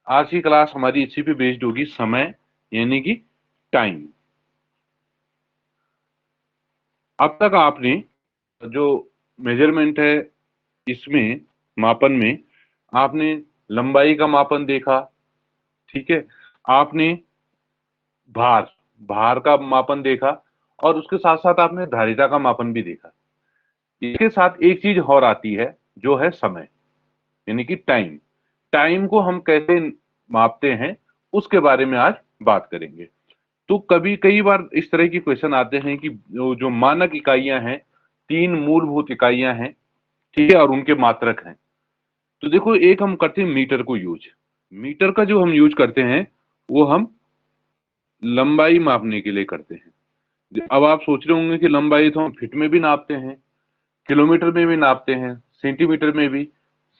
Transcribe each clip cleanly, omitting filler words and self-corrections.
आज की क्लास हमारी इसी पे बेस्ड होगी, समय यानी कि टाइम। अब तक आपने जो मेजरमेंट है इसमें, मापन में, आपने लंबाई का मापन देखा, ठीक है, आपने भार भार का मापन देखा, और उसके साथ साथ आपने धारिता का मापन भी देखा। इसके साथ एक चीज और आती है जो है समय यानी कि टाइम। टाइम को हम कैसे मापते हैं उसके बारे में आज बात करेंगे। तो कभी कई बार इस तरह की क्वेश्चन आते हैं कि जो मानक इकाइयां हैं, 3 मूलभूत इकाइयां हैं, ठीक है, और उनके मात्रक हैं। तो देखो, एक हम करते हैं मीटर को यूज। मीटर का जो हम यूज करते हैं वो हम लंबाई मापने के लिए करते हैं। अब आप सोच रहे होंगे कि लंबाई तो हम फीट में भी नापते हैं, किलोमीटर में भी नापते हैं, सेंटीमीटर में भी,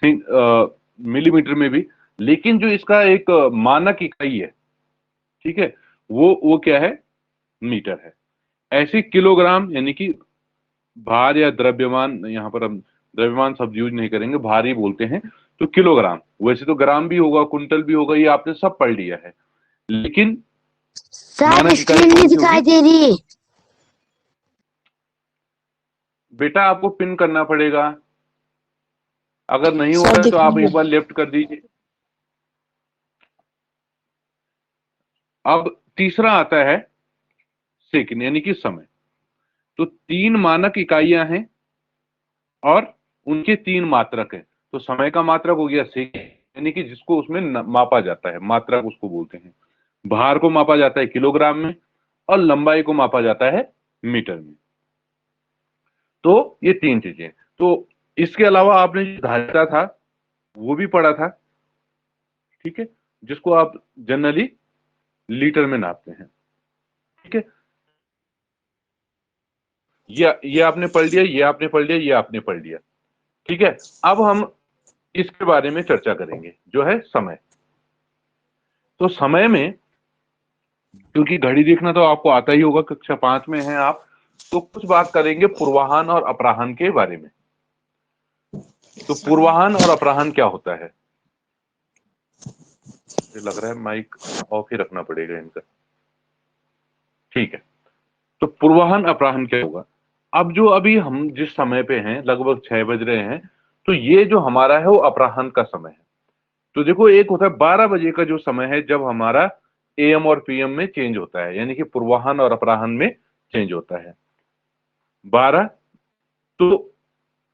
मिलीमीटर में भी, लेकिन जो इसका एक मानक इकाई है, ठीक है, वो क्या है? मीटर है। ऐसे किलोग्राम यानी कि भार या द्रव्यमान, यहां पर हम द्रव्यमान शब्द यूज नहीं करेंगे, भार ही बोलते हैं। तो किलोग्राम, वैसे तो ग्राम भी होगा, कुंटल भी होगा, ये आपने सब पढ़ लिया है, लेकिन सर मानक इकाई स्क्रीन कौन नहीं सी होगी? दिखाई दे रही। बेटा आपको पिन करना पड़ेगा, अगर नहीं हो सर रहा है तो आप दिखाई एक बार लेफ्ट कर दीजिए। अब तीसरा आता है सेकंड यानी कि समय। तो 3 मानक इकाइयां हैं और उनके 3 मात्रक हैं। तो समय का मात्रक हो गया सेकंड, यानी कि जिसको उसमें मापा जाता है, मात्रक उसको बोलते हैं। भार को मापा जाता है किलोग्राम में, और लंबाई को मापा जाता है मीटर में। तो ये 3 चीजें। तो इसके अलावा आपने जो धारिता था वो भी पढ़ा था, ठीक है, जिसको आप जनरली लीटर में नापते हैं, ठीक है। ये आपने पढ़ लिया, ये आपने पढ़ लिया, ये आपने पढ़ लिया, ठीक है। अब हम इसके बारे में चर्चा करेंगे जो है समय। तो समय में, क्योंकि घड़ी देखना तो आपको आता ही होगा, कक्षा 5 में हैं आप, तो कुछ बात करेंगे पूर्वाह्न और अपराह्न के बारे में। तो पूर्वाह्न और अपराह्न क्या होता है? मुझे लग रहा है माइक ऑफ ही रखना पड़ेगा इनका, ठीक है। तो पूर्वाह्न अपराह्न क्या होगा? अब जो अभी हम जिस समय पे हैं, लगभग 6 बज रहे हैं, तो ये जो हमारा है वो अपराह्न का समय है। तो देखो, एक होता है 12 बजे का जो समय है, जब हमारा एएम और पीएम में चेंज होता है, यानी कि पूर्वाह्न और अपराह्न में चेंज होता है 12। तो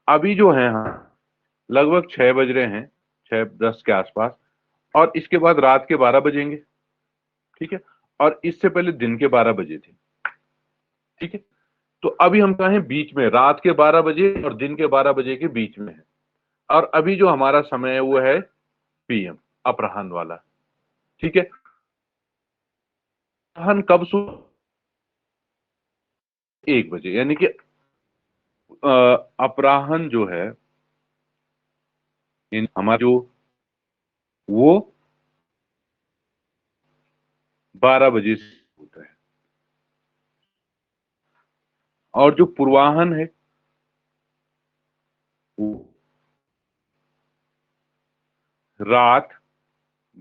अभी जो है, हाँ, लगभग 6 बज रहे हैं, 6:10 के आसपास, और इसके बाद रात के 12 बजेंगे, ठीक है, और इससे पहले दिन के 12 बजे थे, ठीक है। तो अभी हम कहें बीच में, रात के 12 बजे और दिन के 12 बजे के बीच में है। और अभी जो हमारा समय है वो है पीएम, अपराह्न वाला, ठीक है। अपराह्न कब शुरू? 1 बजे, यानी कि अपराह्न जो है, हमारा जो, वो 12 बजे से होता है। और जो पूर्वाह्न है वो रात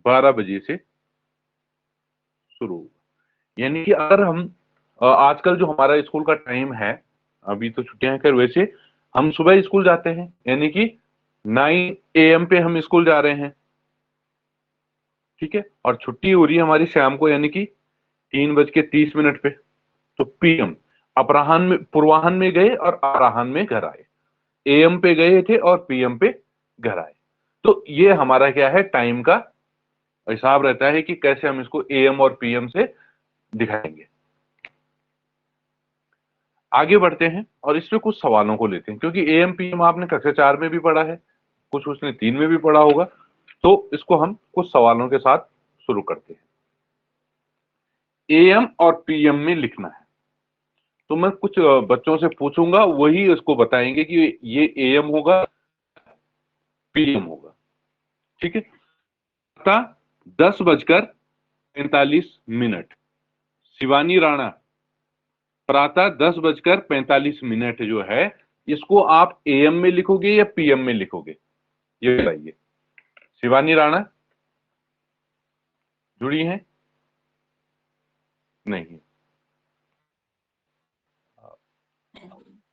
12 बजे से शुरू होगा। यानी कि अगर हम आजकल जो हमारा स्कूल का टाइम है, अभी तो छुट्टियां हैं, खैर वैसे हम सुबह स्कूल जाते हैं, यानी कि 9 AM पे हम स्कूल जा रहे हैं, ठीक है, और छुट्टी हो रही है हमारी शाम को, यानी कि 3:30 पे। तो पीएम, अपराह्न में, पूर्वाह्न में गए और अपराह्न में घर आए, एएम पे गए थे और पीएम पे घर आए। तो ये हमारा क्या है, टाइम का हिसाब रहता है कि कैसे हम इसको एएम और पीएम से दिखाएंगे। आगे बढ़ते हैं और इसमें कुछ सवालों को लेते हैं, क्योंकि एएम पीएम आपने कक्षा 4 में भी पढ़ा है, कुछ उसने 3 में भी पढ़ा होगा। तो इसको हम कुछ सवालों के साथ शुरू करते हैं। एएम और पीएम में लिखना है, तो मैं कुछ बच्चों से पूछूंगा, वही इसको बताएंगे कि ये एएम होगा, पीएम होगा, ठीक है। प्रातः 10:45 शिवानी राणा, प्रातः 10:45 जो है, इसको आप एएम में लिखोगे या पीएम में लिखोगे, ये बताइए। शिवानी राणा, जुड़ी हैं? नहीं,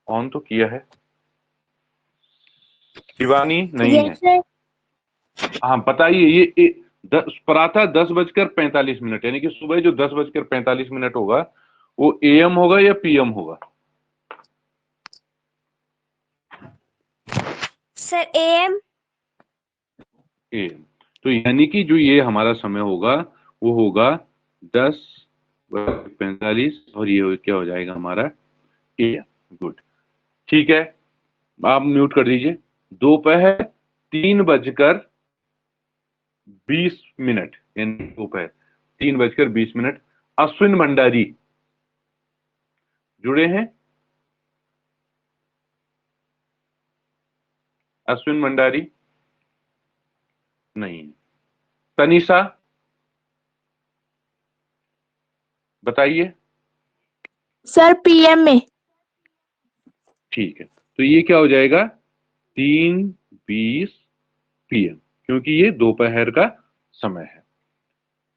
ऑन तो किया है। शिवानी नहीं है। हाँ बताइए, ये प्रातः 10:45 यानी कि सुबह जो 10:45 होगा वो AM होगा या PM होगा? Sir AM। AM। तो यानी कि जो ये हमारा समय होगा वो होगा 10:45 और ये क्या हो जाएगा हमारा AM। गुड, ठीक है, आप म्यूट कर दीजिए। दोपहर 3:20 यानी दोपहर 3:20। अश्विन भंडारी जुड़े हैं? अश्विन भंडारी नहीं। तनिषा बताइए। सर PM में। ठीक है, तो ये क्या हो जाएगा 3:20 PM, क्योंकि ये दोपहर का समय है।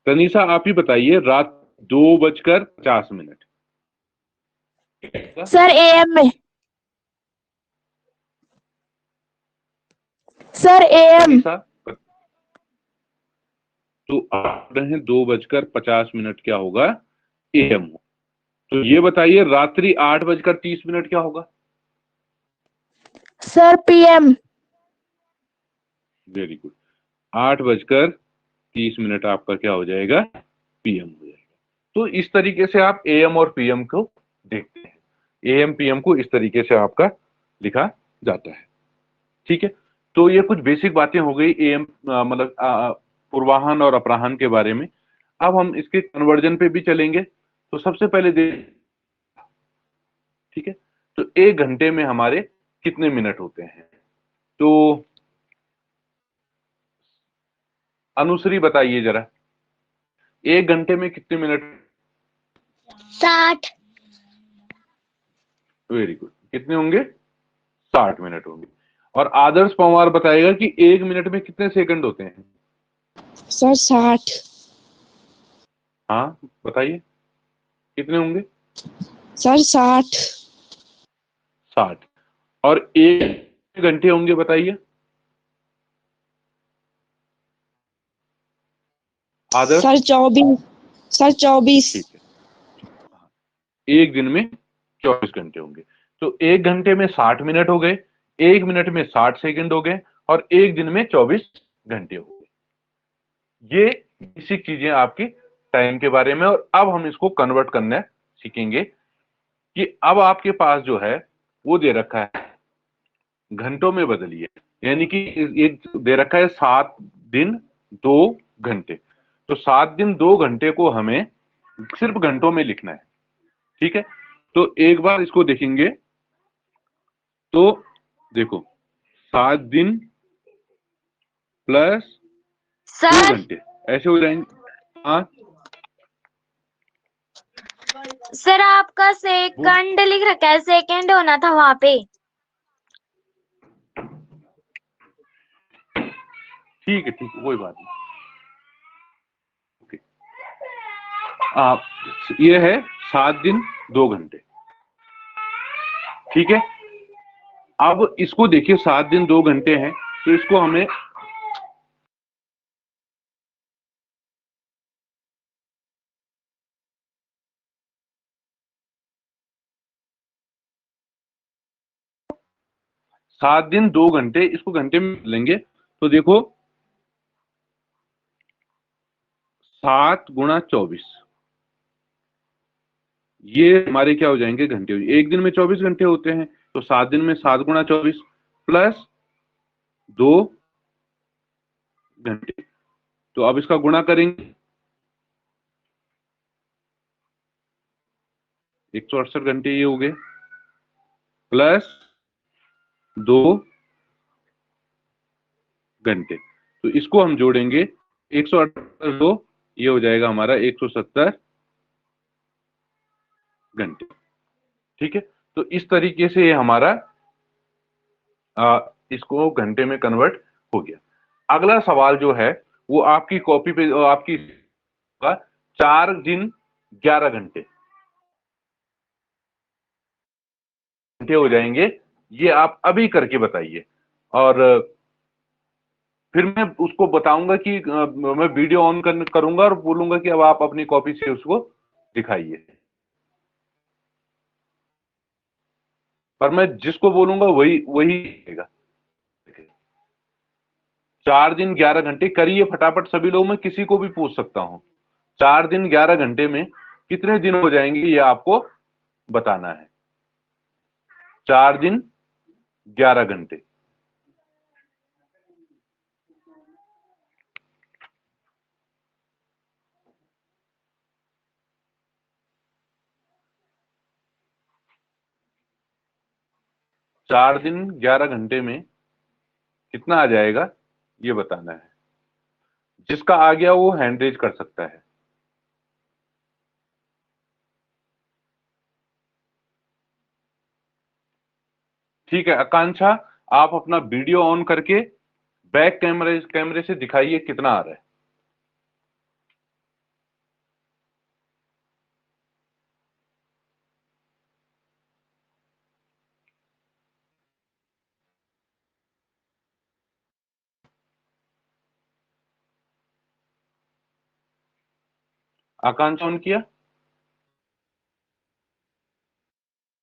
तनिषा आप ही बताइए, रात 2:50। सर AM में। Sir AM। तनिषा तो आप रहे 2:50 क्या होगा AM हो। तो ये बताइए रात्रि 8:30 क्या होगा? Sir PM। वेरी गुड, 8:30 आपका क्या हो जाएगा PM हो जाएगा। तो इस तरीके से आप AM और PM को देखते हैं। AM PM को इस तरीके से आपका लिखा जाता है। ठीक है, तो ये कुछ बेसिक बातें हो गई AM मतलब पूर्वाहन और अपराहन के बारे में। अब हम इसके कन्वर्जन पे भी चलेंगे। तो सबसे पहले ठीक है, तो 1 घंटे में हमारे कितने मिनट होते हैं? तो अनुश्री बताइए जरा, 1 घंटे में कितने मिनट? 60। वेरी गुड, कितने होंगे? 60 मिनट होंगे। और आदर्श पंवार बताएगा कि 1 मिनट में कितने सेकंड होते हैं? सर 60। हाँ बताइए, कितने होंगे? सर 60। 60। और 1 घंटे होंगे बताइए आदर्श। सर 24। सर 24। ठीक है, एक दिन में 24 घंटे होंगे। तो 1 घंटे में 60 मिनट हो गए, 1 मिनट में 60 सेकंड हो गए, और एक दिन में 24 घंटे हो गए। ये बेसिक चीजें आपकी टाइम के बारे में। और अब हम इसको कन्वर्ट करना सीखेंगे कि अब आपके पास जो है वो दे रखा है घंटों में बदलिए। यानी कि एक दे रखा है 7 दिन 2 घंटे। तो 7 दिन 2 घंटे को हमें सिर्फ घंटों में लिखना है। ठीक है, तो एक बार इसको देखेंगे तो देखो, 7 दिन प्लस 2 घंटे ऐसे हो जाएंगे। हाँ सर आपका सेकंड लिख रखा है, सेकंड होना था वहां पे। ठीक है, कोई बात नहीं। ओके, ये है 7 दिन 2 घंटे। ठीक है, अब इसको देखिए 7 दिन 2 घंटे हैं, तो इसको हमें सात दिन 2 घंटे इसको घंटे में लेंगे। तो देखो 7 × 24 ये हमारे क्या हो जाएंगे घंटे। एक दिन में 24 घंटे होते हैं, तो 7 दिन में 7 × 24 प्लस 2 घंटे। तो अब इसका गुणा करेंगे, 168 घंटे ये हो गए, प्लस 2 घंटे। तो इसको हम जोड़ेंगे, 168 ये हो जाएगा हमारा 170 घंटे। ठीक है, तो इस तरीके से ये हमारा इसको घंटे में कन्वर्ट हो गया। अगला सवाल जो है वो आपकी कॉपी पे आपकी होगा 4 दिन 11 घंटे हो जाएंगे। ये आप अभी करके बताइए, और फिर मैं उसको बताऊंगा कि मैं वीडियो ऑन करूंगा और बोलूंगा कि अब आप अपनी कॉपी से उसको दिखाइए। पर मैं जिसको बोलूंगा वही वही देगा। 4 दिन 11 घंटे करिए फटाफट सभी लोग, मैं किसी को भी पूछ सकता हूं। 4 दिन 11 घंटे में कितने दिन हो जाएंगे ये आपको बताना है। 4 दिन 11 घंटे। चार दिन 11 घंटे में कितना आ जाएगा ये बताना है। जिसका आ गया वो हैंड रेज कर सकता है। ठीक है आकांक्षा, आप अपना वीडियो ऑन करके बैक कैमरे से दिखाइए कितना आ रहा है। आकांक्षा ऑन किया,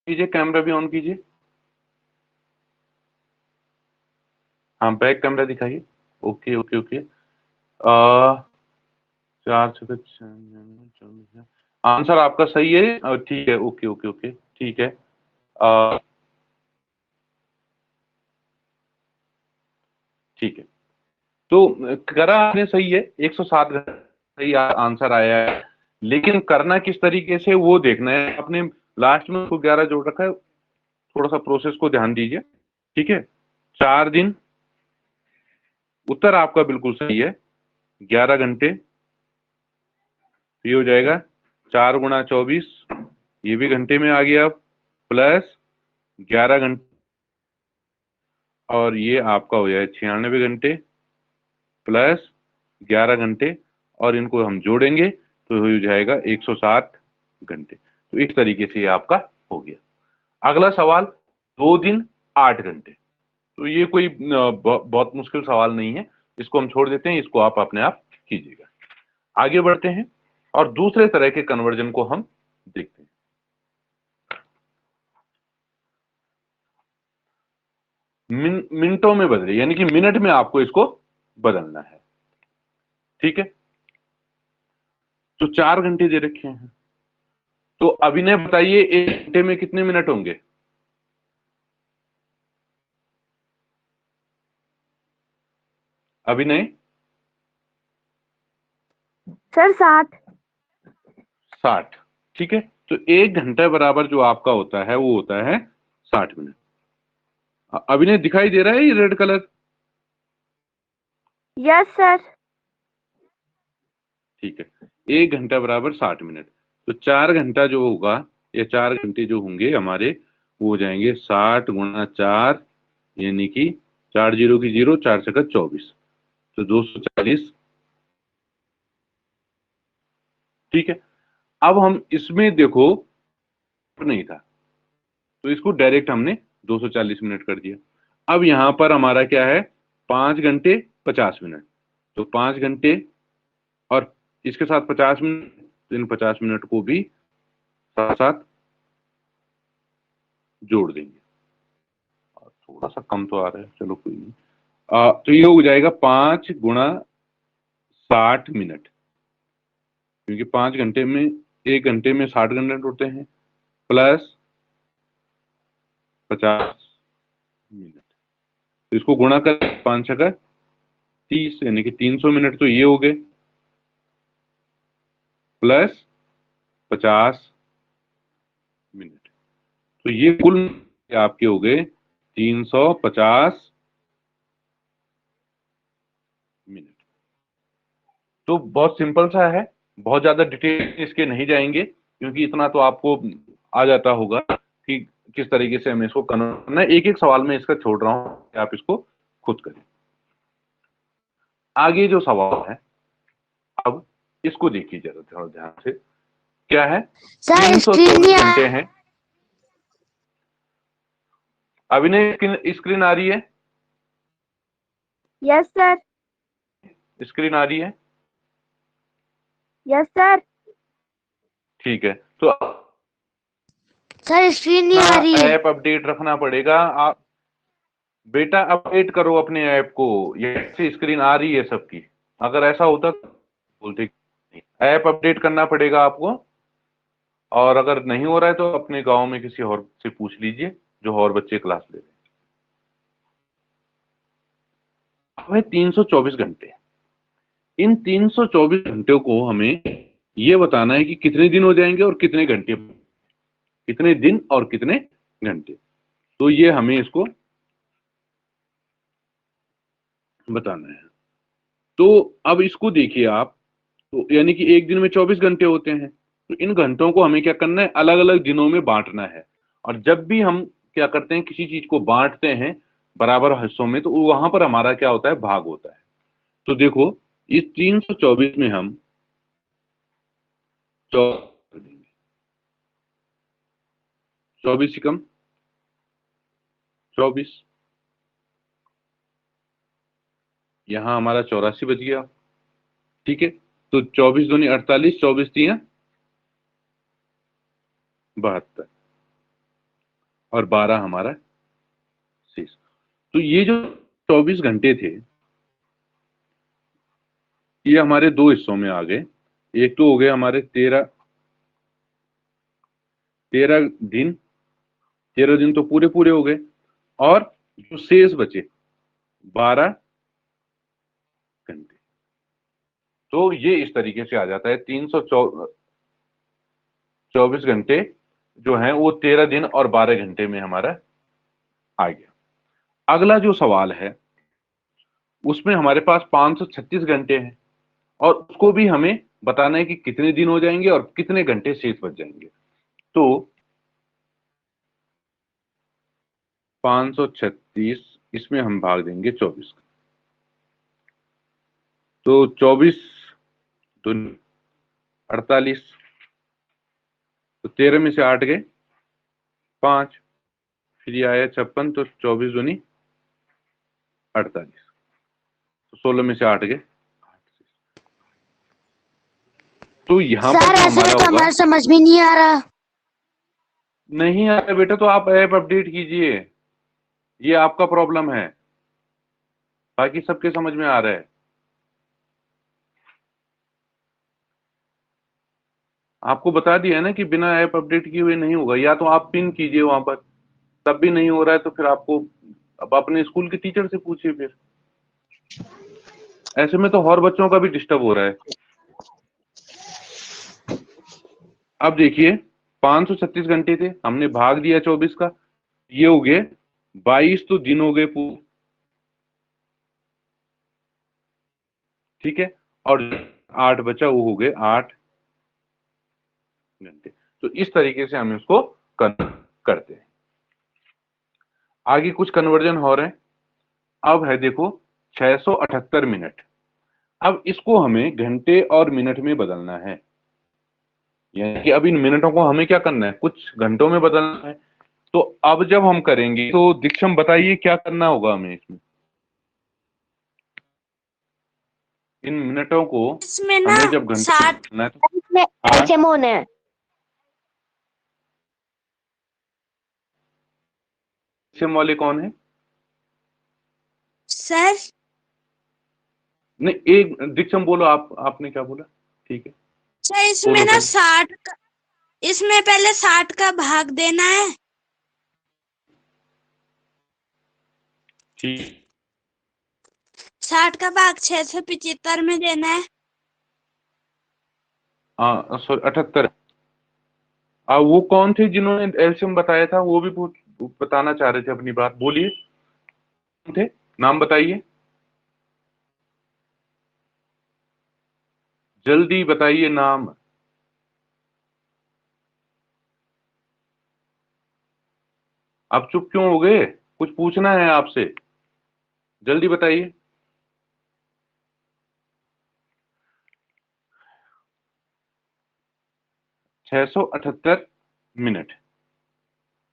कीजिए कैमरा भी ऑन कीजिए। हाँ बैक कैमरा दिखाइए। Okay okay okay. 4 आंसर आपका सही है। ठीक है ओके ओके ओके ठीक है। ठीक है तो करा आपने सही है, 107 सही आंसर आया है। लेकिन करना किस तरीके से वो देखना है। आपने लास्ट में उसको 11 जोड़ रखा है, थोड़ा सा प्रोसेस को ध्यान दीजिए। ठीक है 4 दिन, उत्तर आपका बिल्कुल सही है। 11 घंटे, ये हो जाएगा 4 × 24, ये भी घंटे में आ गया, प्लस 11 घंटे, और ये आपका हो जाए 96 घंटे प्लस 11 घंटे, और इनको हम जोड़ेंगे तो हो जाएगा 107 घंटे। तो इस तरीके से ये आपका हो गया। अगला सवाल 2 दिन 8 घंटे। तो ये कोई बहुत मुश्किल सवाल नहीं है, इसको हम छोड़ देते हैं, इसको आप अपने आप कीजिएगा। आगे बढ़ते हैं और दूसरे तरह के कन्वर्जन को हम देखते हैं। मिनटों में बदले, यानी कि मिनट में आपको इसको बदलना है। ठीक है तो 4 घंटे दे रखे हैं, तो अभिनय बताइए 1 घंटे में कितने मिनट होंगे। अभिनय। सर 60। 60। ठीक है तो 1 घंटा बराबर जो आपका होता है वो होता है 60 मिनट। अभिनय दिखाई दे रहा है ये रेड कलर। Yes sir. ठीक है 1 घंटा बराबर 60 मिनट। तो 4 घंटा जो होगा, या 4 घंटे जो होंगे हमारे, वो हो जाएंगे 60 × 4, यानी कि 4 जीरो की जीरो, 4 से 24, तो 240। ठीक है अब हम इसमें देखो नहीं था, तो इसको डायरेक्ट हमने 240 मिनट कर दिया। अब यहां पर हमारा क्या है, 5 घंटे 50 मिनट। तो 5 घंटे और इसके साथ 50 मिनट, तो इन 50 मिनट को भी साथ साथ जोड़ देंगे। थोड़ा सा कम तो आ रहा है, चलो कोई नहीं। तो ये हो जाएगा 5 × 60 मिनट, क्योंकि 5 घंटे में, 1 घंटे में 60 मिनट होते हैं, प्लस 50 मिनट। तो इसको गुणा कर 5 × 30, यानी कि 300 मिनट, तो ये हो गए, प्लस 50 मिनट। तो ये कुल आपके हो गए 350 मिनट। तो बहुत सिंपल सा है, बहुत ज्यादा डिटेल इसके नहीं जाएंगे, क्योंकि इतना तो आपको आ जाता होगा कि किस तरीके से हमें इसको करना है। एक एक सवाल में इसका छोड़ रहा हूं कि आप इसको खुद करें। आगे जो सवाल है, अब इसको देखिए जरा थोड़ा ध्यान से, क्या है, सर 324 स्क्रीन नहीं आ घंटे हैं। अभिनय स्क्रीन आ रही है? Yes sir. स्क्रीन आ रही है? Yes sir. ठीक है, तो सर स्क्रीन नहीं आ रही है। ऐप अपडेट रखना पड़ेगा। आप बेटा अपडेट करो अपने ऐप को, ये ऐसी स्क्रीन आ रही है सबकी। अगर ऐसा होता तो बोलते, ऐप अपडेट करना पड़ेगा आपको। और अगर नहीं हो रहा है तो अपने गांव में किसी और से पूछ लीजिए जो और बच्चे क्लास ले रहे हैं। हमें 324 घंटे, इन 324 घंटों को हमें ये बताना है कि कितने दिन हो जाएंगे और कितने घंटे, कितने दिन और कितने घंटे। तो ये हमें इसको बताना है। तो अब इसको देखिए आप, तो यानी कि एक दिन में 24 घंटे होते हैं, तो इन घंटों को हमें क्या करना है, अलग अलग दिनों में बांटना है। और जब भी हम क्या करते हैं, किसी चीज को बांटते हैं बराबर हिस्सों में, तो वहां पर हमारा क्या होता है, भाग होता है। तो देखो, इस 324 में हम 24 से कम 24, यहां हमारा 84 बच गया। ठीक है, तो 24 दूनी 48, 24 तिया 72, और 12 हमारा शेष। तो ये जो 24 घंटे थे, ये हमारे दो हिस्सों में आ गए। एक तो हो गए हमारे 13 दिन, 13 दिन तो पूरे पूरे हो गए, और जो शेष बचे 12 घंटे। तो ये इस तरीके से आ जाता है, 324 घंटे जो है वो 13 दिन और 12 घंटे में हमारा आ गया। अगला जो सवाल है उसमें हमारे पास 536 घंटे हैं, और उसको भी हमें बताना है कि कितने दिन हो जाएंगे और कितने घंटे शेष बच जाएंगे। तो 536 इसमें हम भाग देंगे 24 का, तो 24 दूनी 48, तो 13 में से 8 गए 5, फिर ये आया 56, तो 24 दूनी 48, तो 16 में से 8 गए। तो यहां पर सर जो ऐसे हमारा तो होगा, हमारे समझ में नहीं आ रहा। नहीं आ रहा बेटा, तो आप ऐप अपडेट कीजिए, ये आपका प्रॉब्लम है, बाकी सबके समझ में आ रहा है। आपको बता दिया है ना कि बिना ऐप अपडेट किए हुए नहीं होगा, या तो आप पिन कीजिए वहां पर, तब भी नहीं हो रहा है तो फिर आपको अब अपने स्कूल के टीचर से पूछिए। फिर ऐसे में तो और बच्चों का भी डिस्टर्ब हो रहा है। अब देखिए, 536 घंटे थे, हमने भाग दिया 24 का, ये हो गए 22, तो दिन हो गए पूरे। ठीक है, और 8 बचा, वो हो गए 8 घंटे। तो इस तरीके से हम इसको करते हैं। आगे कुछ कन्वर्जन हो रहे हैं। अब है देखो 678 मिनट। अब इसको हमें घंटे और मिनट में बदलना है, यानी कि अब इन मिनटों को हमें क्या करना है, कुछ घंटों में बदलना है। तो अब जब हम करेंगे तो दीक्षम बताइए क्या करना होगा हमें इसमें, इन मिनटों को इसमें ना हमें जब घंटों में 60 बदलना है तो। इसमें हाँ, एलसीएम होना है। दीक्षम वाले कौन है? सर। नहीं, एक दीक्षम बोलो, आपने क्या बोला? ठीक है, सर इसमें बोलो ना पहले। 60 का, इसमें पहले 60 का भाग देना है। ठीक, 60 का भाग 675 में देना है। हाँ सॉरी 78। वो कौन थे जिन्होंने एल्शियम बताया था, वो भी बताना चाह रहे थे अपनी बात, बोलिए कौन थे, नाम बताइए, जल्दी बताइए नाम। आप चुप क्यों हो गए, कुछ पूछना है आपसे, जल्दी बताइए। 678 मिनट।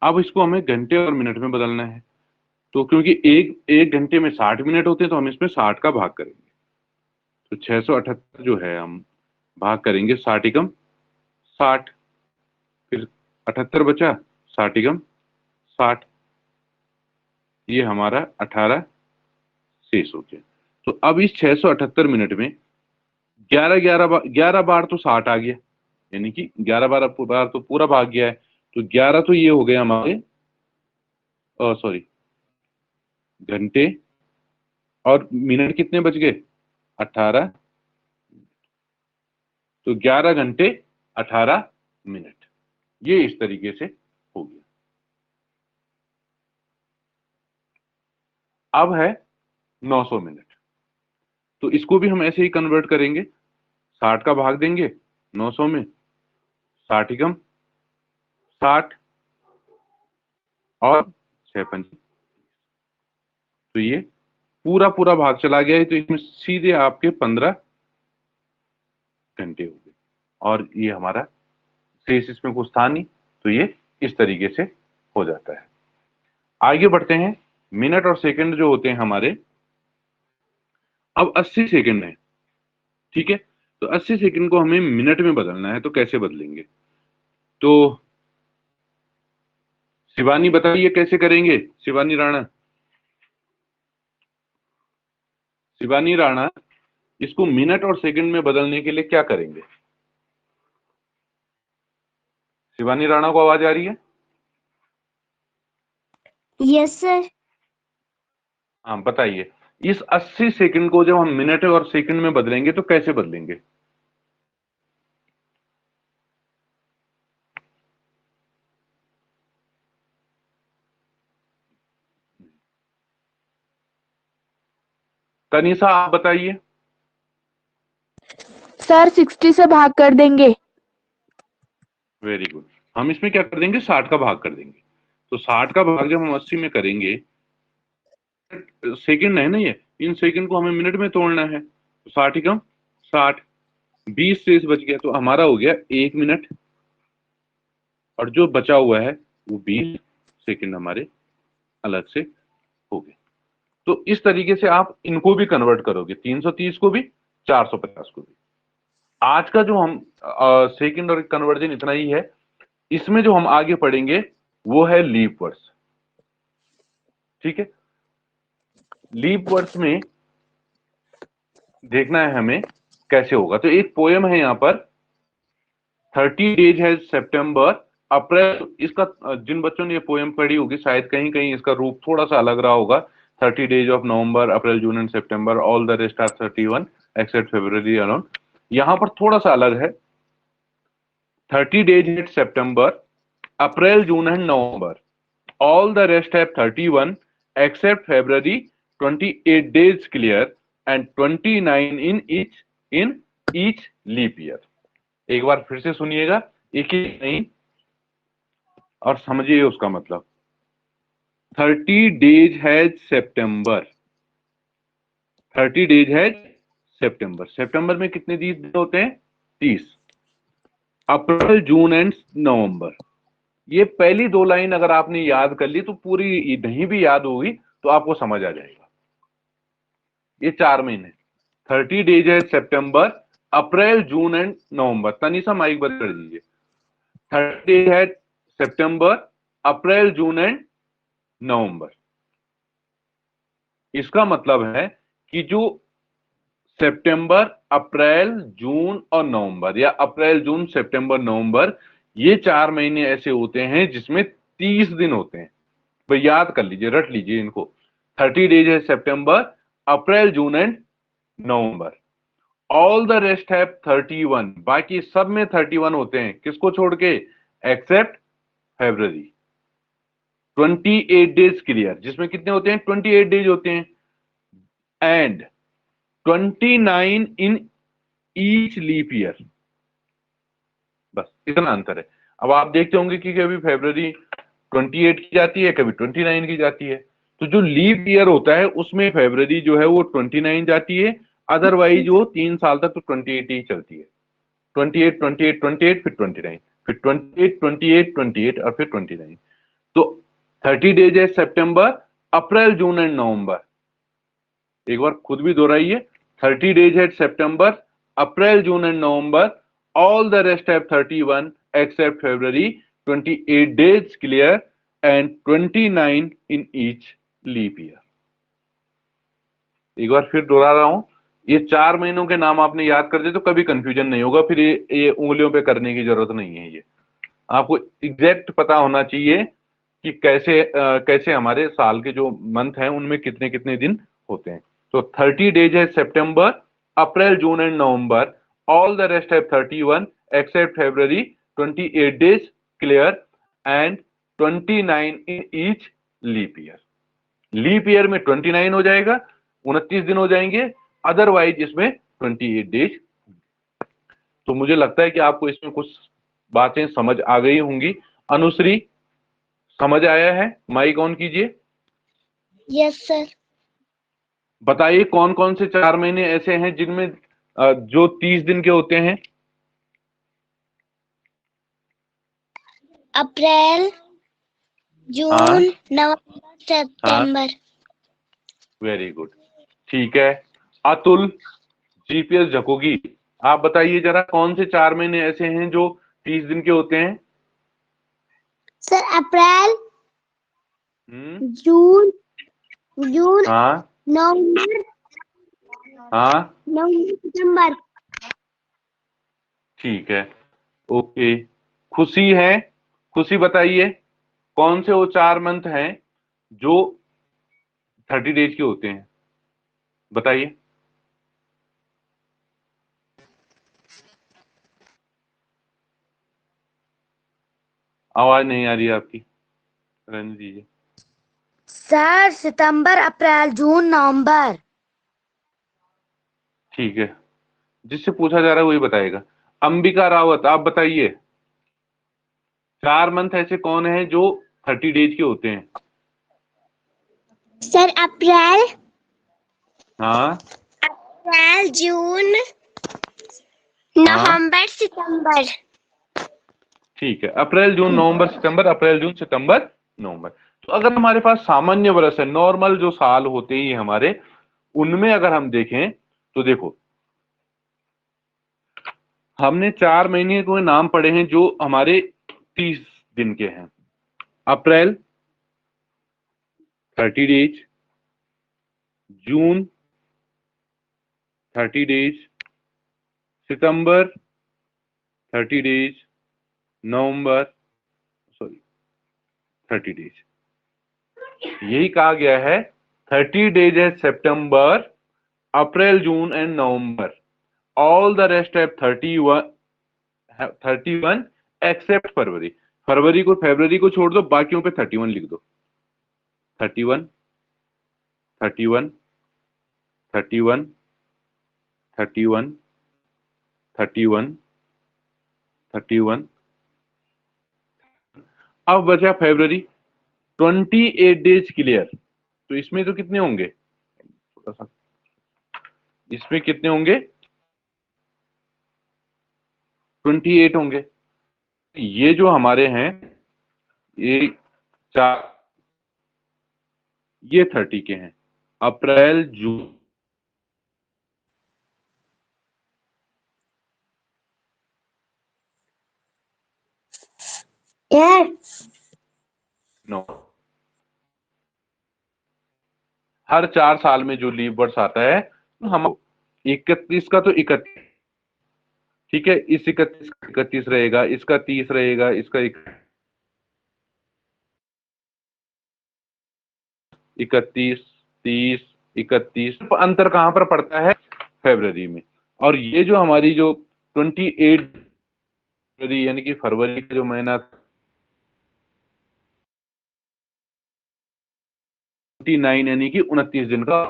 अब इसको हमें घंटे और मिनट में बदलना है, तो क्योंकि एक घंटे में 60 मिनट होते हैं तो हम इसमें 60 का भाग करेंगे। तो 678 जो है हम भाग करेंगे 60 एकम 60, फिर 78 बचा, 60 एकम 60, ये हमारा 18 शेष हो गया। तो अब इस 678 मिनट में 11 बार तो 60 आ गया, यानी कि 11 बार तो पूरा भाग गया है। तो 11 तो ये हो गए हमारे सॉरी घंटे, और मिनट कितने बच गए 18, तो 11 घंटे 18 मिनट, ये इस तरीके से हो गया। अब है 900 मिनट, तो इसको भी हम ऐसे ही कन्वर्ट करेंगे, 60 का भाग देंगे 900 में, 60 एकम 60 और 6 तो ये पूरा भाग चला गया है, तो इसमें सीधे आपके 15 घंटे हो गए, और ये हमारा शेष इसमें कुछ था नहीं, तो ये इस तरीके से हो जाता है। आगे बढ़ते हैं, मिनट और सेकंड जो होते हैं हमारे, अब 80 सेकंड है, ठीक है। तो 80 सेकंड को हमें मिनट में बदलना है, तो कैसे बदलेंगे? तो शिवानी बताइए कैसे करेंगे, शिवानी राणा इसको मिनट और सेकंड में बदलने के लिए क्या करेंगे? शिवानी राणा को आवाज आ रही है? Yes sir. हाँ बताइए, इस 80 सेकंड को जब हम मिनट और सेकंड में बदलेंगे तो कैसे बदलेंगे? तनीषा आप बताइए। सर 60 से भाग कर देंगे। वेरी गुड, हम इसमें क्या कर देंगे 60 का भाग कर देंगे। तो 60 का भाग जब हम 80 में करेंगे, सेकंड है ना ये, इन सेकंड को हमें मिनट में तोड़ना है, तो 60 एकम 60, 20 शेष बच गया, तो हमारा हो गया 1 मिनट, और जो बचा हुआ है वो 20 सेकंड हमारे अलग से हो गए। तो इस तरीके से आप इनको भी कन्वर्ट करोगे, 330 को भी 450 को भी। आज का जो हम सेकंड और कन्वर्जन इतना ही है। इसमें जो हम आगे पढ़ेंगे वो है लीप वर्ड्स, ठीक है। लीप वर्ड्स में देखना है हमें कैसे होगा। तो एक पोएम है यहाँ पर, 30 डेज है सितंबर अप्रैल, इसका जिन बच्चों ने ये पोएम पढ़ी होगी शायद कहीं कहीं इसका रूप थोड़ा सा अलग रहा होगा। 30 days of November, April, June and September, all the rest are 31 except February alone. यहां पर थोड़ा सा अलग है, 30 days at September, April, June and November. All the rest have 31 except February, 28 days clear and 29 in each leap year. एक बार फिर से सुनिएगा, एक ही नहीं, और समझिए उसका मतलब। 30 days has September, 30 days has September। सितंबर में कितने दिन होते हैं? 30। अप्रैल, जून एंड नवंबर, ये पहली 2 लाइन अगर आपने याद कर ली तो पूरी नहीं भी याद होगी तो आपको समझ आ जाएगा। ये 4 महीने, 30 days has September, April, June and November. Tanisha mic बंद कर दीजिए। 30 days has September, April, June and नवंबर। इसका मतलब है कि जो सितंबर, अप्रैल, जून और नवंबर, या अप्रैल, जून, सितंबर, नवंबर, ये 4 महीने ऐसे होते हैं जिसमें 30 दिन होते हैं। तो याद कर लीजिए, रट लीजिए इनको। 30 days has September, April, June and November. All the rest has 31, बाकी सब में 31 होते हैं, किसको छोड़ के? Accept February. 28 डेज क्लियर, जिसमें कितने होते हैं? 28 डेज होते हैं, and 29 in each leap year. बस इतना अंतर है। अब आप देखते होंगे कि कभी फरवरी 28 की जाती है, कभी 29 की जाती है। तो जो लीप ईयर होता है उसमें फरवरी जो है वो 29 जाती है, अदरवाइज वो 3 साल तक तो 28 ही चलती है। 28, 28, 28 फिर 29। फिर 28, 28, 28 और फिर 29। तो 30 days has September, April, June and नवंबर। एक बार खुद भी दोहराइए, 30 days has September, April, June and November, all the rest have 31 except February, 28 days clear and 29 in each leap year. एक बार फिर दोहरा रहा हूं, ये 4 महीनों के नाम आपने याद कर दिए तो कभी कंफ्यूजन नहीं होगा, फिर ये उंगलियों पे करने की जरूरत नहीं है। ये आपको एग्जैक्ट पता होना चाहिए कि कैसे हमारे साल के जो मंथ हैं उनमें कितने कितने दिन होते हैं। तो 30 days has September, April, June and November, all the rest have 31 except February, 28 days clear and 29 in each leap year. Leap year में 29 हो जाएगा, 29 दिन हो जाएंगे, अदरवाइज इसमें 28 डेज। तो मुझे लगता है कि आपको इसमें कुछ बातें समझ आ गई होंगी। अनुश्री, समझ आया है? माइक ऑन कीजिए। Yes sir. बताइए कौन कौन से 4 महीने ऐसे हैं जिनमें जो 30 दिन के होते हैं? अप्रैल, जून, नवंबर, सितंबर। वेरी गुड, ठीक है। अतुल, जीपीएस झकोगी, आप बताइए जरा कौन से 4 महीने ऐसे हैं जो 30 दिन के होते हैं? सर अप्रैल, जून, हाँ नवंबर, हाँ, सितंबर। ठीक है, ओके। खुशी है, खुशी बताइए कौन से वो 4 मंथ हैं जो 30 डेज के होते हैं? बताइए। आवाज नहीं आ रही है आपकी, रहने दीजिए। सर सितंबर, अप्रैल, जून, नवंबर। ठीक है, जिससे पूछा जा रहा है वही बताएगा। अंबिका रावत, आप बताइए 4 मंथ ऐसे कौन है जो 30 डेज के होते हैं? सर अप्रैल, हाँ जून, नवंबर, सितंबर। ठीक है, अप्रैल, जून, नवंबर, सितंबर, अप्रैल, जून, सितंबर, नवंबर। तो अगर हमारे पास सामान्य वर्ष है, नॉर्मल जो साल होते ही हमारे, उनमें अगर हम देखें तो देखो, हमने 4 महीने को नाम पढ़े हैं जो हमारे 30 दिन के हैं। April 30 days, June 30 days, September 30 days, November 30 days. यही कहा गया है, 30 days has September, April, June and November, all the rest has 31 except फरवरी। फरवरी को छोड़ दो, बाकियों पे 31 लिख दो। 31, 31, 31, 31, 31, 31। अब बचा फरवरी, 28 डेज क्लियर। तो इसमें तो कितने होंगे, थोड़ा सा, इसमें कितने होंगे? 28 होंगे। ये जो हमारे हैं ये 4, ये 30 के हैं। अप्रैल, जून, नो, हर 4 साल में जो लीव वर्ष आता है हम 31 का तो 31, ठीक है, इस 31 का 31 रहेगा, इसका 30 रहेगा, इसका 31, 30, 31। अंतर कहां पर पड़ता है? फरवरी में। और ये जो हमारी जो 28 फरवरी यानी कि फरवरी का जो महीना 29 यानी कि 29 दिन का,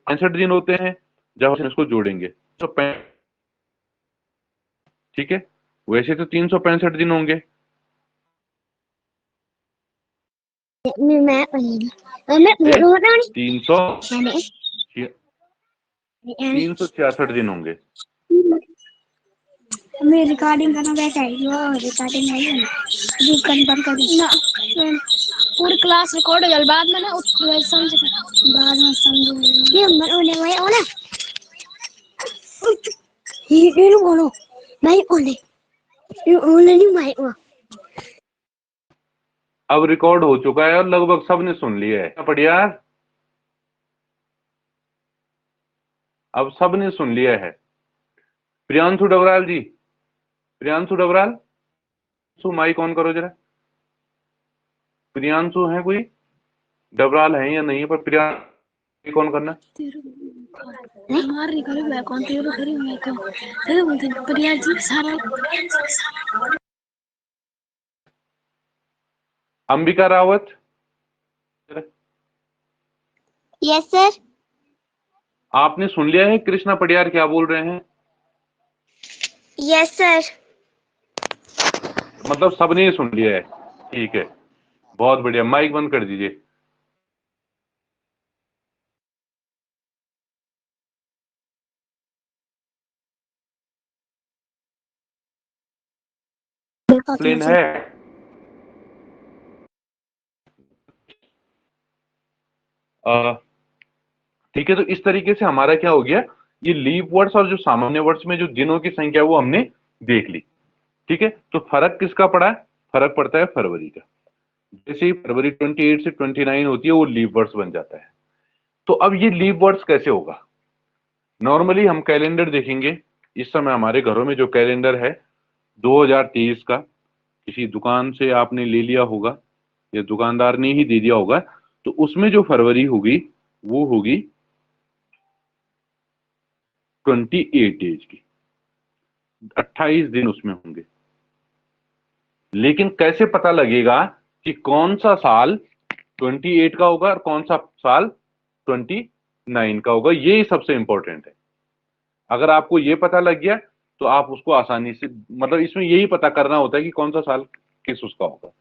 65 दिन होते हैं जब हम इसको जोड़ेंगे तो ठीक है, वैसे तो 365 दिन होंगे। मैं 366 दिन होंगे। मैं रिकॉर्डिंग करना बैठा है वो रिकॉर्डिंग है ना अभी कंफर्म कर ना पूरी क्लास रिकॉर्ड हो जाए बाद में ना समझ बाद में समझ ये होने वाले हो ना ये बोलो नहीं बोले ये बोले नहीं भाई वो अब रिकॉर्ड हो चुका है और लगभग सबने सुन लिया है बढ़िया। अब सबने सुन लिया है। प्रियांशु डबराल जी, प्रियांशु डबराल, माइक ऑन करो जरा। प्रियांशु है कोई? डबराल है या नहीं है? पर प्रियांशु कौन करना? हमारे करीब है कौन तेरे करीब है कौन तेरे बोलते प्रिया जी सारा अंबिका रावत। यस सर आपने सुन लिया है कृष्णा पटियार क्या बोल रहे हैं? यस सर मतलब सबने सुन लिया है, ठीक है, बहुत बढ़िया। माइक बंद कर दीजिए। प्लेन है। ठीक है, तो इस तरीके से हमारा क्या हो गया, ये लीप वर्ड्स और जो सामान्य वर्ड्स में जो दिनों की संख्या वो हमने देख ली। ठीक है, तो फर्क किसका पड़ा है? फर्क पड़ता है फरवरी का। जैसे ही फरवरी 28 से 29 होती है वो लीप वर्ड्स बन जाता है। तो अब ये लीप वर्ड्स कैसे होगा? नॉर्मली हम कैलेंडर देखेंगे। इस समय हमारे घरों में जो कैलेंडर है 2023 का, किसी दुकान से आपने ले लिया होगा या दुकानदार ने ही दे दिया होगा, तो उसमें जो फरवरी होगी वो होगी 28 डेज की, 28 दिन उसमें होंगे। लेकिन कैसे पता लगेगा कि कौन सा साल 28 का होगा और कौन सा साल 29 का होगा? ये सबसे इंपॉर्टेंट है। अगर आपको ये पता लग गया तो आप उसको आसानी से, मतलब इसमें यही पता करना होता है कि कौन सा साल किस उसका होगा।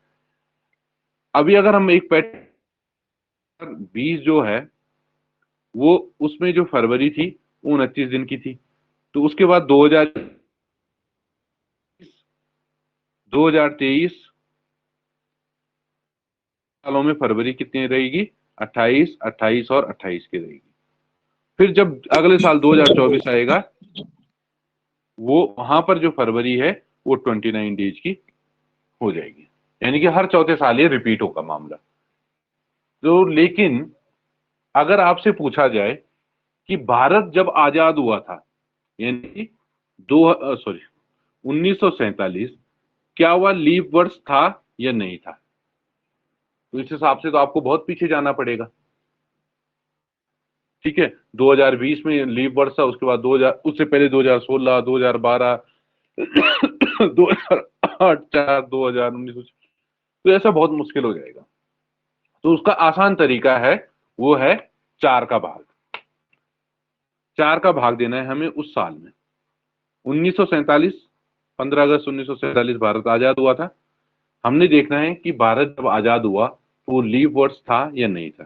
अभी अगर हम एक पैटर्न 20 जो है वो, उसमें जो फरवरी थी वो 29 दिन की थी, तो उसके बाद 2023 सालों में फरवरी कितनी रहेगी? 28, 28 और 28 की रहेगी। फिर जब अगले साल 2024 आएगा, वो वहां पर जो फरवरी है वो 29 डेज की हो जाएगी। यानी कि हर चौथे साल ये रिपीट होगा मामला। तो लेकिन अगर आपसे पूछा जाए कि भारत जब आजाद हुआ था, यानी 1947, क्या वह लीप वर्ष था या नहीं था? तो इस हिसाब से तो आपको बहुत पीछे जाना पड़ेगा। ठीक है, 2020 में लीप वर्ष था, उसके बाद 2000, उससे पहले 2016, 2012, 2008, 4, 2019, तो ऐसा बहुत मुश्किल हो जाएगा। तो उसका आसान तरीका है, वो है 4 का भाग। 4 का भाग देना है हमें उस साल में। 1947, 15 अगस्त 1947 भारत आजाद हुआ था। हमने देखना है कि भारत जब आजाद हुआ तो वो लीप वर्ष था या नहीं था।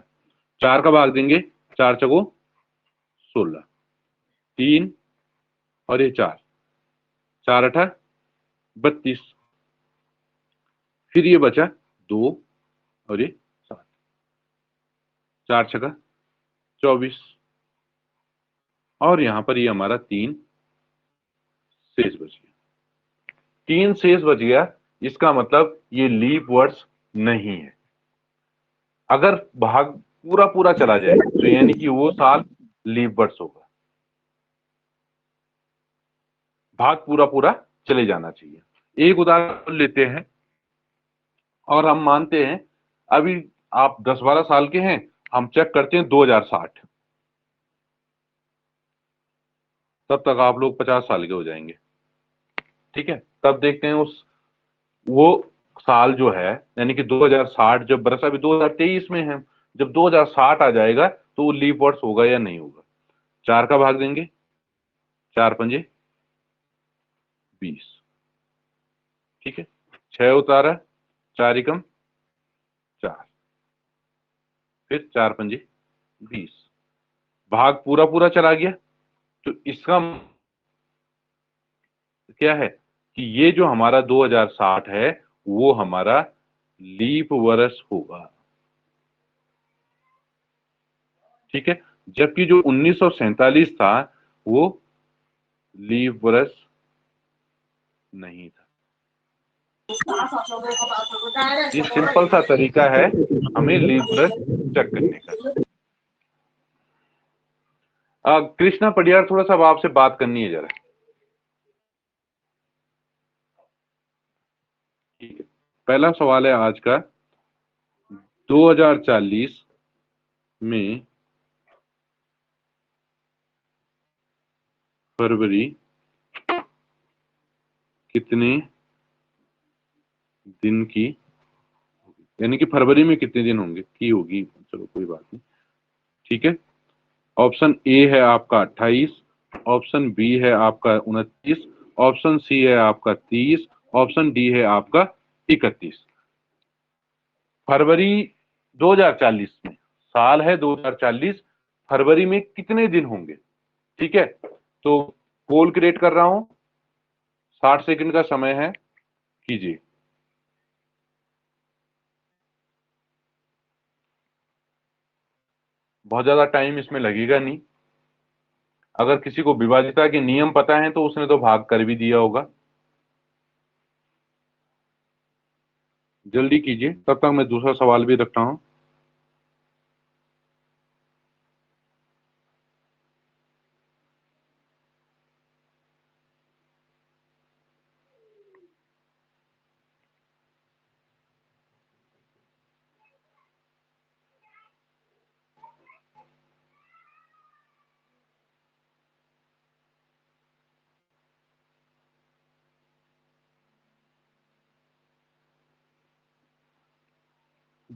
4 का भाग देंगे, 4 चौको 16, 3 और ये 4, 4 अठा 32, फिर ये बचा 2 और ये 7, 4 छका 24, और यहां पर ये हमारा 3 शेष बच गया। 3 शेष बच गया, इसका मतलब ये लीप वर्ष नहीं है। अगर भाग पूरा पूरा चला जाए तो यानी कि वो साल लीप वर्ष होगा। भाग पूरा पूरा चले जाना चाहिए। एक उदाहरण लेते हैं और हम मानते हैं अभी आप 10-12 साल के हैं, हम चेक करते हैं 2060, तब तक आप लोग 50 साल के हो जाएंगे। ठीक है, तब देखते हैं उस वो साल जो है, यानी कि 2060 जब बरस, अभी 2023 में है, जब 2060 आ जाएगा तो वो लीप वर्ष होगा या नहीं होगा। 4 का भाग देंगे, 4 पंजे 20, ठीक है, 6 उतारा, 4 एकम 4, फिर 4 पंजे 20, भाग पूरा पूरा चला गया। तो इसका क्या है कि ये जो हमारा 2060 है वो हमारा लीप वर्ष होगा, ठीक है। जबकि जो 1947 था वो लीप वर्ष नहीं था। ये सिंपल सा तरीका है हमें लीप वर्ष चेक करने का। कृष्णा पडियार, थोड़ा सा अब आपसे बात करनी है जरा। ठीक है, पहला सवाल है आज का, 2040 में फरवरी कितने दिन की, यानी कि फरवरी में कितने दिन होंगे की होगी, चलो कोई बात नहीं, ठीक है। ऑप्शन ए है आपका 28, ऑप्शन बी है आपका 29, ऑप्शन सी है आपका 30, ऑप्शन डी है आपका 31। फरवरी 2040 में, साल है 2040, फरवरी में कितने दिन होंगे, ठीक है। तो पोल क्रिएट कर रहा हूं, 60 सेकंड का समय है, कीजिए। बहुत ज्यादा टाइम इसमें लगेगा नहीं। अगर किसी को विभाजिता के नियम पता है तो उसने तो भाग कर भी दिया होगा। जल्दी कीजिए, तब तक मैं दूसरा सवाल भी रखता हूं।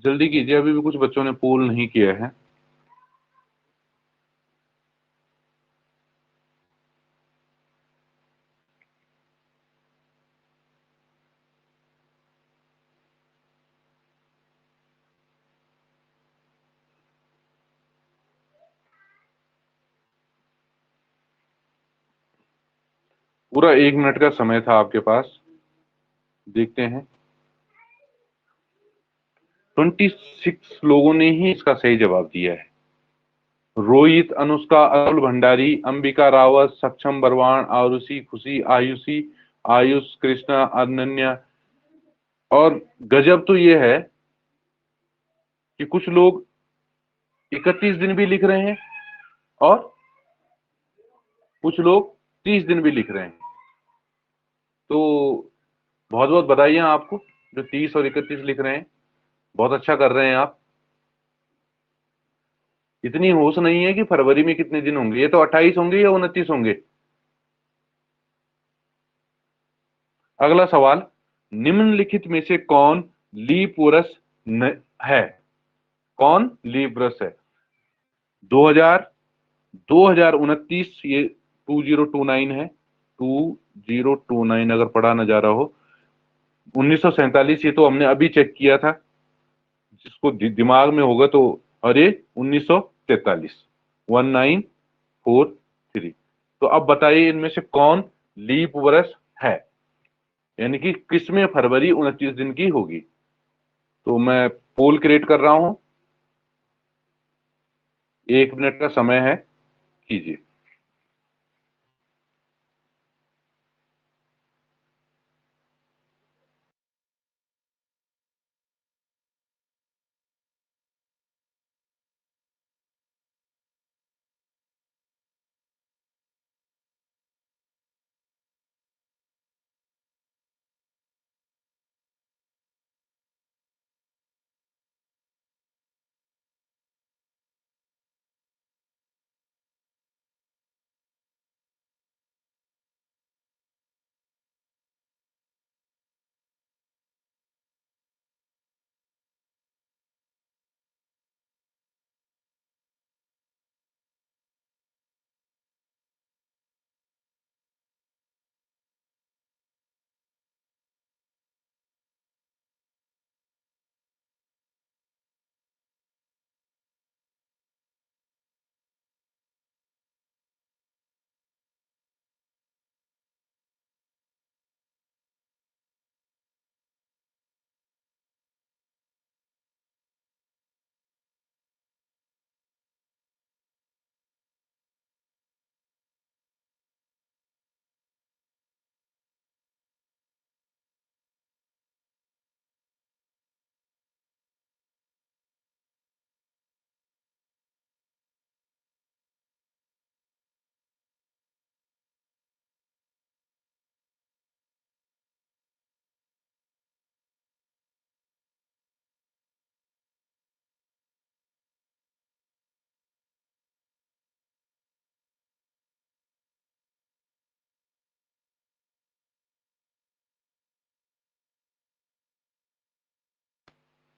जल्दी कीजिए, अभी भी कुछ बच्चों ने पोल नहीं किया है। पूरा 1 मिनट का समय था आपके पास। देखते हैं, 26 लोगों ने ही इसका सही जवाब दिया है। रोहित, अनुष्का, अतुल भंडारी, अंबिका रावत, सक्षम बरवान, आरुषि, खुशी, आयुषी, आयुष, कृष्णा, अनन्या। और गजब तो ये है कि कुछ लोग 31 दिन भी लिख रहे हैं और कुछ लोग 30 दिन भी लिख रहे हैं। तो बहुत बहुत बधाइयां आपको जो 30 और 31 लिख रहे हैं, बहुत अच्छा कर रहे हैं आप। इतनी होश नहीं है कि फरवरी में कितने दिन होंगे, ये तो 28 होंगे या 29 होंगे। अगला सवाल, निम्नलिखित में से कौन लीप वर्ष है, कौन लीप वर्ष है? 2000, 2029, ये 2029 है, 2029 अगर पढ़ा ना जा रहा हो। 1947, ये तो हमने अभी चेक किया था, जिसको दिमाग में होगा तो, अरे 1943, 1943। तो अब बताइए इनमें से कौन लीप वर्ष है, यानी कि किसमें फरवरी 29 दिन की होगी। तो मैं पोल क्रिएट कर रहा हूं, 1 मिनट का समय है, कीजिए।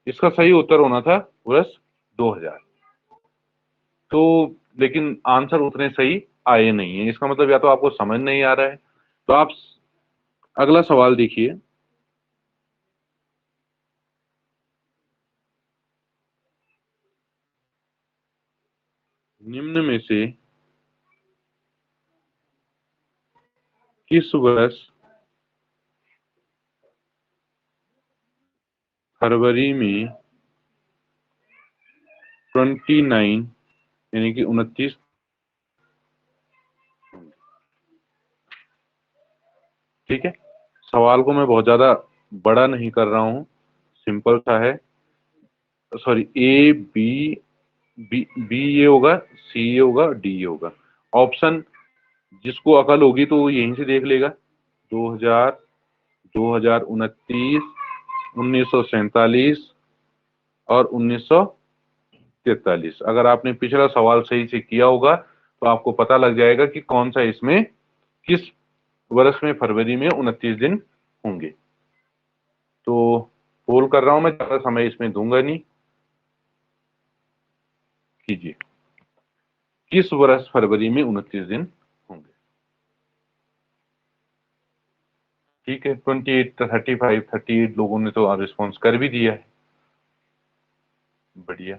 इसका सही उत्तर होना था वर्ष 2000। तो लेकिन आंसर उतने सही आए नहीं है, इसका मतलब या तो आपको समझ नहीं आ रहा है। तो आप अगला सवाल देखिए। निम्न में से किस वर्ष फरवरी में 29 यानी कि 29, ठीक है। सवाल को मैं बहुत ज्यादा बड़ा नहीं कर रहा हूं, सिंपल सा है। Sorry, A B B B ये होगा, सी ये होगा, डी ये होगा। ऑप्शन जिसको अकल होगी तो वो यहीं से देख लेगा। 2000, 2029, 1947 और 1943। अगर आपने पिछला सवाल सही से किया होगा तो आपको पता लग जाएगा कि कौन सा इसमें किस वर्ष में फरवरी में 29 दिन होंगे। तो पोल कर रहा हूं मैं, ज्यादा समय इसमें दूंगा नहीं। कीजिए, किस वर्ष फरवरी में 29 दिन होंगे? ठीक है, 28, 35, 38 लोगों ने तो रिस्पॉन्स कर भी दिया है। बढ़िया।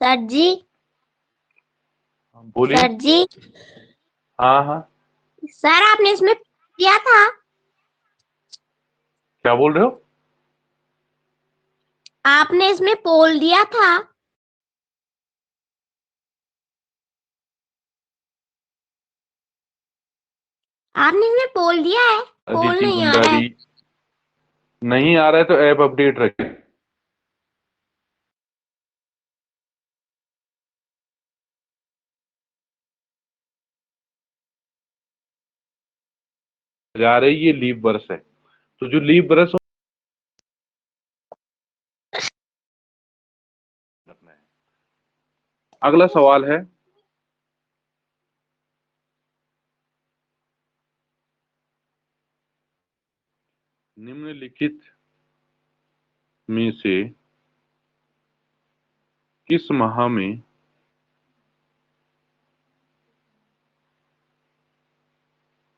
सर जी, बोलिए। सर जी, हाँ हाँ, सर आपने इसमें दिया था, क्या बोल रहे हो? आपने इसमें पोल दिया था। आपने इसमें पोल दिया है, पोल अदिति नहीं आ रहा है। भंडारी नहीं आ रहा है तो ऐप अपडेट रखें। जा रही ये लीप वर्ष है, तो जो लीप वर्ष करना है। अगला सवाल है, निम्नलिखित में से किस माह में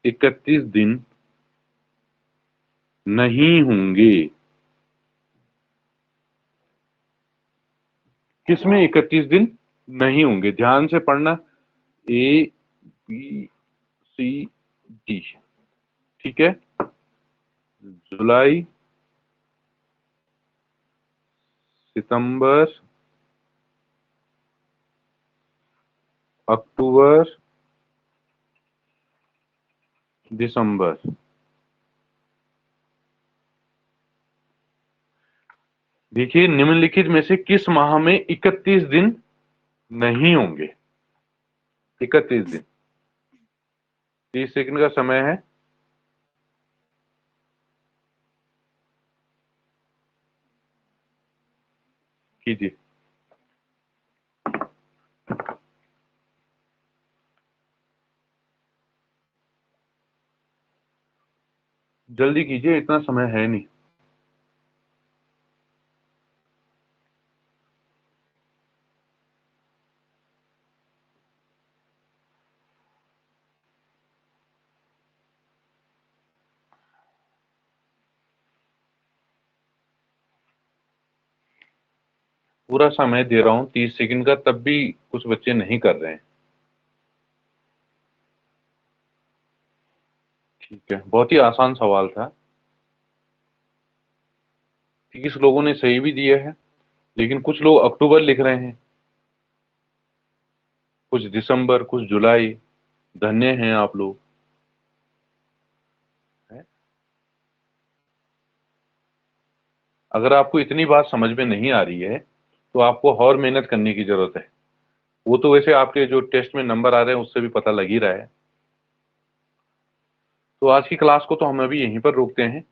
31 दिन नहीं होंगे? किसमें 31 दिन नहीं होंगे? ध्यान से पढ़ना। ए बी सी डी, ठीक है। जुलाई, सितंबर, अक्टूबर, दिसंबर। देखिए, निम्नलिखित में से किस माह में 31 दिन नहीं होंगे? 31 दिन। 30 सेकंड का समय है। कीजिए। जल्दी कीजिए, इतना समय है नहीं। पूरा समय दे रहा हूं 30 सेकंड का, तब भी कुछ बच्चे नहीं कर रहे हैं। ठीक है, बहुत ही आसान सवाल था। 30 लोगों ने सही भी दिया है, लेकिन कुछ लोग अक्टूबर लिख रहे हैं, कुछ दिसंबर, कुछ जुलाई। धन्य हैं आप लोग। अगर आपको इतनी बात समझ में नहीं आ रही है तो आपको और मेहनत करने की जरूरत है। वो तो वैसे आपके जो टेस्ट में नंबर आ रहे हैं उससे भी पता लग ही रहा है। तो आज की क्लास को तो हम अभी यहीं पर रोकते हैं।